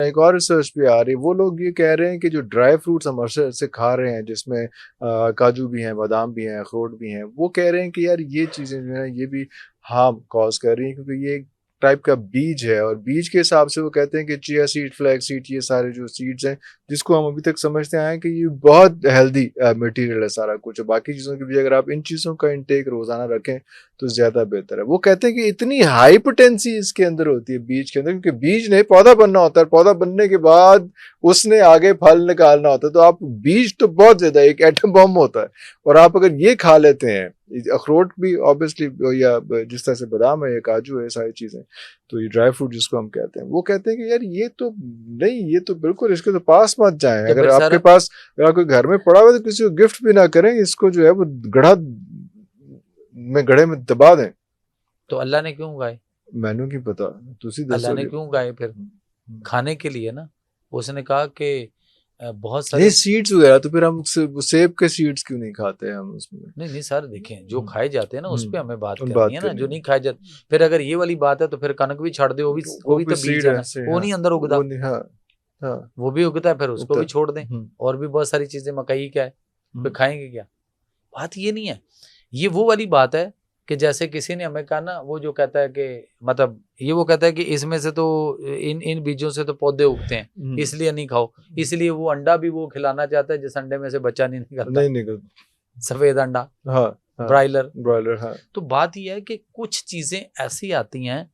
एक और रिसर्च भी आ रही है, वो लोग ये कह रहे हैं कि जो ड्राई फ्रूट्स हम अरसे से खा रहे हैं, जिसमें काजू भी हैं, बादाम भी हैं, अखरोट भी हैं, वो कह रहे हैं कि यार ये चीज़ें जो है ये भी हार्म कॉज कर रही हैं, क्योंकि ये एक टाइप का बीज है, और बीज के हिसाब से वो कहते हैं कि चिया सीड, फ्लैक्स सीड, ये सारे जो सीड्स हैं जिसको हम अभी तक समझते आए हैं कि ये बहुत हेल्दी मटेरियल है सारा कुछ। बाकी चीज़ों की भी अगर आप इन चीज़ों का इंटेक रोजाना रखें तो ज़्यादा बेहतर है। वो कहते हैं कि इतनी हाई पोटेंसी इसके अंदर होती है बीज के अंदर, क्योंकि बीज नहीं, पौधा बनना होता है, पौधा बनने के बाद उसने आगे फल निकालना होता है। तो आप बीज तो बहुत ज़्यादा एक एटम बम होता है, और आप अगर ये खा लेते हैं, अखरोट भी ऑब्वियसली, या जिस तरह से बादाम है या काजू है, सारी चीज़ें, तो ये ड्राई फ्रूट जिसको हम कहते हैं, वो कहते हैं कि यार ये तो नहीं, ये तो बिल्कुल इसके तो पास मत जाएं। तो अगर फिर आपके पास, अगर आपके घर में पड़ा हुआ है तो किसी को गिफ्ट भी ना करें, इसको जो है वो गड़े में दबा दें। तो अल्लाह ने क्यों गाए? मैनू की पता, तुसी अल्लाह ने दसोगे। क्यों गाए? फिर खाने के लिए ना। उसने कहा कि बहुत नहीं, सारे सीड्स वगैरह तो फिर हम सेब के सीड्स क्यों नहीं खाते हैं हम उसमें? नहीं सर, देखें जो खाए जाते हैं ना उस पे हमें बात हम करनी है ना, जो नहीं खाए जाते। फिर अगर ये वाली बात है तो फिर कनक भी छाड़ दे, वो भी तो बीज है ना, वो नहीं अंदर उगता, वो नहीं, हाँ हाँ, वो भी उगता है, फिर उसको भी छोड़ दें। हम्म, और भी बहुत सारी चीजें, मकई क्या है, फिर खाएंगे क्या? बात ये नहीं है। ये वो वाली बात है कि जैसे किसी ने हमें कहा ना, वो जो कहता है कि मतलब ये वो कहता है कि इसमें से तो इन इन बीजों से तो पौधे उगते हैं, इसलिए नहीं खाओ। इसलिए वो अंडा भी वो खिलाना चाहता है जिस अंडे में से बच्चा नहीं निकलता, नहीं निकलता, सफेद अंडा, हाँ, ब्रॉयलर, हाँ। तो बात यह है कि कुछ चीजें ऐसी आती हैं,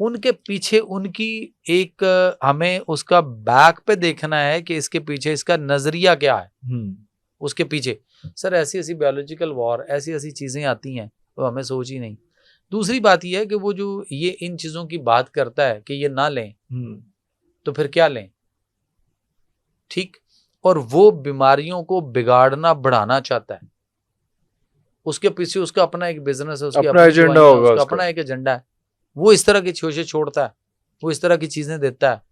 उनके पीछे उनकी एक हमें उसका बैक पे देखना है कि इसके पीछे इसका नजरिया क्या है। उसके पीछे सर ऐसी ऐसी बायोलॉजिकल वॉर, ऐसी ऐसी चीजें आती हैं तो हमें सोच ही नहीं। दूसरी बात यह है कि वो जो ये इन चीजों की बात करता है कि ये ना लें, तो फिर क्या लें? ठीक। और वो बीमारियों को बिगाड़ना, बढ़ाना चाहता है। उसके पीछे उसका अपना एक बिजनेस है, उसकी अपना अपनी एजेंडा दवाइयां, होगा उसका उसका। अपना एक एजेंडा है। वो इस तरह की चीजें छोड़ता है, वो इस तरह की चीजें देता है।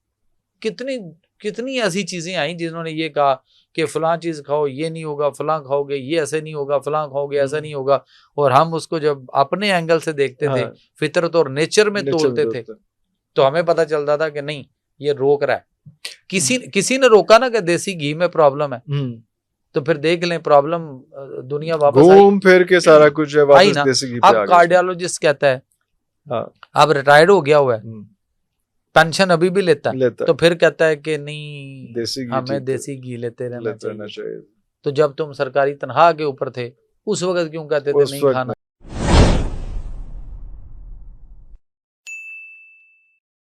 कितनी कितनी ऐसी चीजें आई जिन्होंने ये कहा कि फलां चीज खाओ ये नहीं होगा, फलां खाओगे ये ऐसे नहीं होगा, फलां खाओगे ऐसा नहीं होगा। और हम उसको जब अपने एंगल से देखते थे, फितरत और नेचर में तोलते थे, तो हमें पता चलता था कि नहीं, ये रोक रहा है। किसी ने रोका ना कि देसी घी में प्रॉब्लम है, तो फिर देख लें प्रॉब्लम दुनिया वापस घूम फिर के सारा कुछ है आई वापस ना। देसी घी पे आ अब गया। कार्डियोलॉजिस्ट कहता है, हाँ, अब रिटायर्ड हो गया हुआ है, पेंशन अभी भी लेता है, तो फिर कहता है कि नहीं, देसी घी हमें देसी घी लेते रहना चाहिए। चाहिए। तो जब तुम सरकारी तनख्वाह के ऊपर थे उस वक्त क्यों कहते थे नहीं खाना?